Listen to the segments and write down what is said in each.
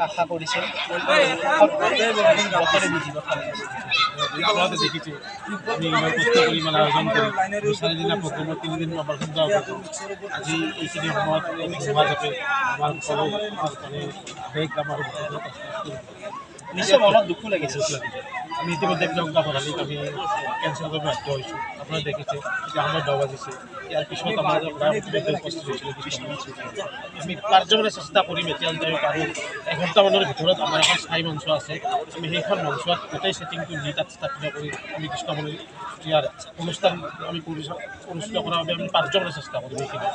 আশা কৰিছে আপনাৰা দেখেছে আমি কষ্ট কৰি মানে আয়োজন কৰি চাৰিদিনা প্ৰোগ্ৰামত 3 দিন অপাৰেশন যাওয়া আজি এইখিনি সময়ত হোৱা যাতে আমাৰ মানে বেগ আমাৰ নিশ্চয় মনত দুখো লাগিছে। আমি ইতিমধ্যে জংকা ভৰালিক আমি কেঞ্চেল কৰিব বাধ্য হৈছোঁ। আপোনাৰ দেখিছে যে আমাৰ 10 বাজিছে, ইয়াৰ পিছত আমাৰ প্ৰায় উপস্থিত হৈছিল। আমি কাৰ্যকৰী চেষ্টা কৰিম এতিয়া যদি আমি পাৰোঁ এঘণ্টামানৰ ভিতৰত আমাৰ এখন স্থায়ী মঞ্চ আছে, আমি সেইখন মঞ্চত গোটেই ছেটিংটো নি তাত স্থাপিত কৰি আমি কৃষ্ণমণি ইয়াৰ অনুষ্ঠান আমি অনুষ্ঠিত কৰাৰ বাবে আমি কাৰ্যকৰী চেষ্টা কৰিম। এইখিনি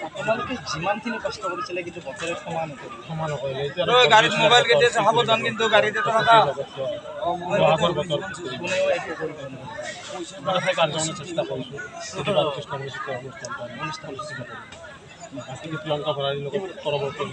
আপোনালোকে যিমানখিনি কষ্ট কৰিছিলে কিন্তু বতৰে ক্ষমা নকৰিলে এতিয়া গাড়ীত মোবাইল কেটে সাবধান কিন্তু গাড়ীতে থাকা বহাগৰ বতৰ কোনেও একো কৰিব নোৱাৰে। কাৰ্যকৰী চেষ্টা কৰিছোঁ কৃষ্ণমণি অনুষ্ঠান অনুষ্ঠিত কৰিম। বাকী প্ৰিয়ংকা ভৰালীৰ লগত পৰৱৰ্তী